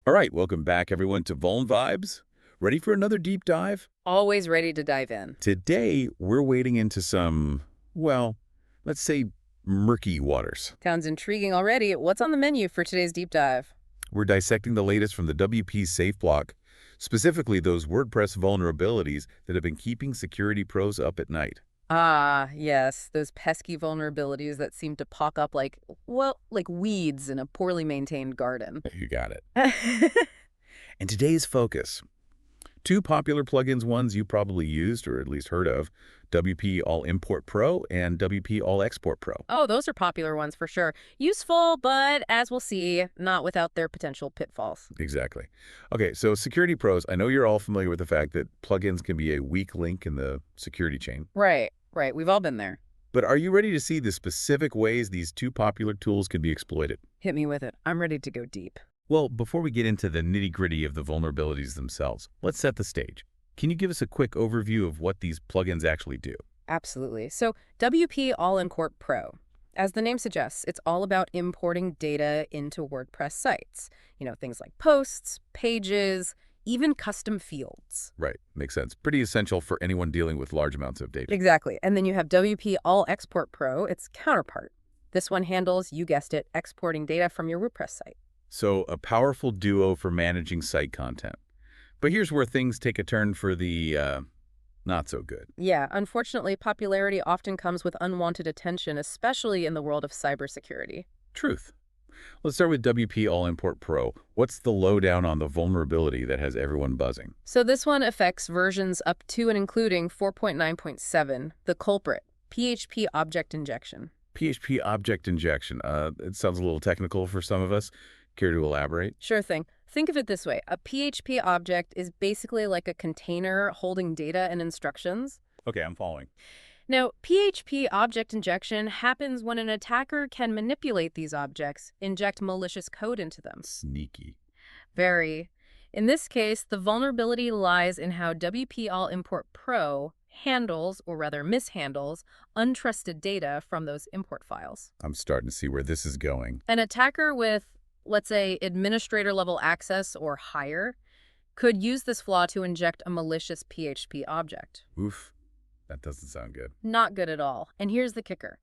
All right, welcome back everyone to Vuln Vibes. Ready for another deep dive? Always ready to dive in. Today, we're wading into some, well, let's say murky waters. Sounds intriguing already. What's on the menu for today's deep dive? We're dissecting the latest from the WP Safe block, specifically those WordPress vulnerabilities that have been keeping security pros up at night. Ah, yes, those pesky vulnerabilities that seem to pop up like, well, like weeds in a poorly maintained garden. You got it. And today's focus, two popular plugins, ones you probably used or at least heard of, WP All Import Pro and WP All Export Pro. Oh, those are popular ones for sure. Useful, but as we'll see, not without their potential pitfalls. Exactly. Okay, so security pros, I know you're all familiar with the fact that plugins can be a weak link in the security chain. Right, right. We've all been there. But are you ready to see the specific ways these two popular tools can be exploited? Hit me with it. I'm ready to go deep. Well, before we get into the nitty-gritty of the vulnerabilities themselves, let's set the stage. Can you give us a quick overview of what these plugins actually do? Absolutely. So WP All Import Pro. As the name suggests, it's all about importing data into WordPress sites. You know, things like posts, pages, even custom fields. Right, makes sense. Pretty essential for anyone dealing with large amounts of data. Exactly. And then you have WP All Export Pro, its counterpart. This one handles, you guessed it, exporting data from your WordPress site. So a powerful duo for managing site content. But here's where things take a turn for the not so good. Yeah, unfortunately, popularity often comes with unwanted attention, especially in the world of cybersecurity. Truth. Let's start with WP All Import Pro. What's the lowdown on the vulnerability that has everyone buzzing? So this one affects versions up to and including 4.9.7, the culprit, PHP object injection. PHP object injection. It sounds a little technical for some of us. Care to elaborate? Sure thing. Think of it this way. A PHP object is basically like a container holding data and instructions. Okay, I'm following. Now, PHP object injection happens when an attacker can manipulate these objects, inject malicious code into them. Sneaky. Very. In this case, the vulnerability lies in how WP All Import Pro handles, or rather mishandles, untrusted data from those import files. I'm starting to see where this is going. An attacker with, let's say, administrator-level access or higher could use this flaw to inject a malicious PHP object. Oof, that doesn't sound good. Not good at all. And here's the kicker.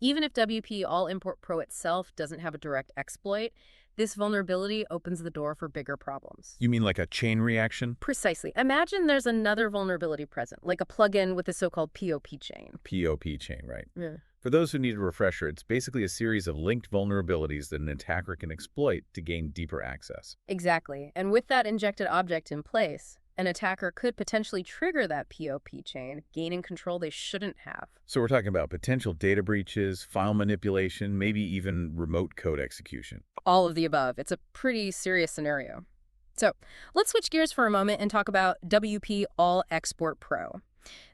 Even if WP All Import Pro itself doesn't have a direct exploit, this vulnerability opens the door for bigger problems. You mean like a chain reaction? Precisely. Imagine there's another vulnerability present, like a plugin with the so-called POP chain. POP chain, right? Yeah. For those who need a refresher, it's basically a series of linked vulnerabilities that an attacker can exploit to gain deeper access. Exactly. And with that injected object in place, an attacker could potentially trigger that POP chain, gaining control they shouldn't have. So we're talking about potential data breaches, file manipulation, maybe even remote code execution. All of the above. It's a pretty serious scenario. So let's switch gears for a moment and talk about WP All Export Pro.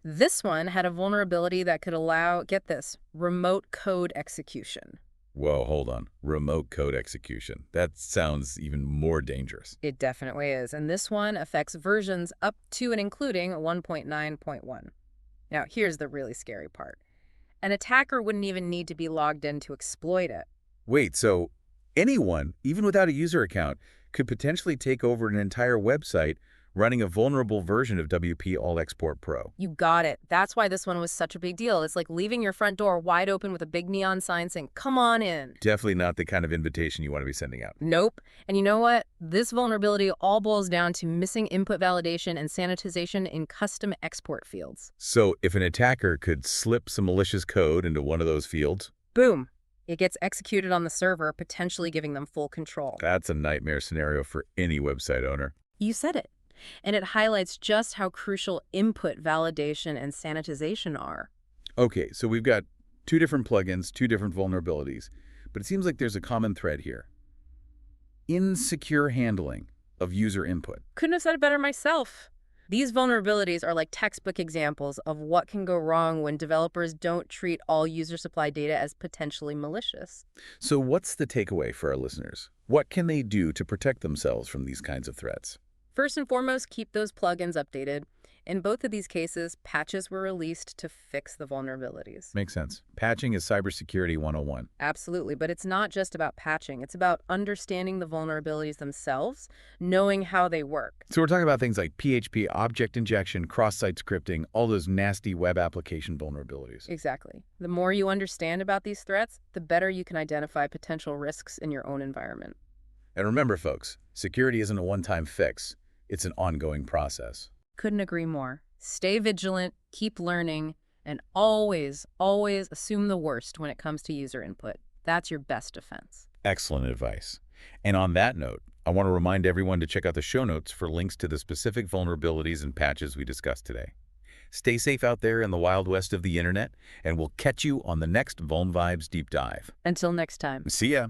This one had a vulnerability that could allow, get this, remote code execution. Whoa, hold on. Remote code execution. That sounds even more dangerous. It definitely is. And this one affects versions up to and including 1.9.1. Now, here's the really scary part. An attacker wouldn't even need to be logged in to exploit it. Wait, so anyone, even without a user account, could potentially take over an entire website running a vulnerable version of WP All Export Pro. You got it. That's why this one was such a big deal. It's like leaving your front door wide open with a big neon sign saying, "Come on in." Definitely not the kind of invitation you want to be sending out. Nope. And you know what? This vulnerability all boils down to missing input validation and sanitization in custom export fields. So if an attacker could slip some malicious code into one of those fields, Boom. It gets executed on the server, potentially giving them full control. that's a nightmare scenario for any website owner. You said it. And it highlights just how crucial input validation and sanitization are. Okay, so we've got two different plugins, two different vulnerabilities, but it seems like there's a common thread here. Insecure handling of user input. Couldn't have said it better myself. These vulnerabilities are like textbook examples of what can go wrong when developers don't treat all user-supplied data as potentially malicious. So what's the takeaway for our listeners? What can they do to protect themselves from these kinds of threats? First and foremost, keep those plugins updated. In both of these cases, patches were released to fix the vulnerabilities. Makes sense. Patching is cybersecurity 101. Absolutely, but it's not just about patching. It's about understanding the vulnerabilities themselves, knowing how they work. So we're talking about things like PHP, object injection, cross-site scripting, all those nasty web application vulnerabilities. Exactly. The more you understand about these threats, the better you can identify potential risks in your own environment. And remember, folks, security isn't a one-time fix. It's an ongoing process. Couldn't agree more. Stay vigilant, keep learning, and always, always assume the worst when it comes to user input. That's your best defense. Excellent advice. And on that note, I want to remind everyone to check out the show notes for links to the specific vulnerabilities and patches we discussed today. Stay safe out there in the Wild West of the Internet, and we'll catch you on the next Vuln Vibes Deep Dive. Until next time. See ya!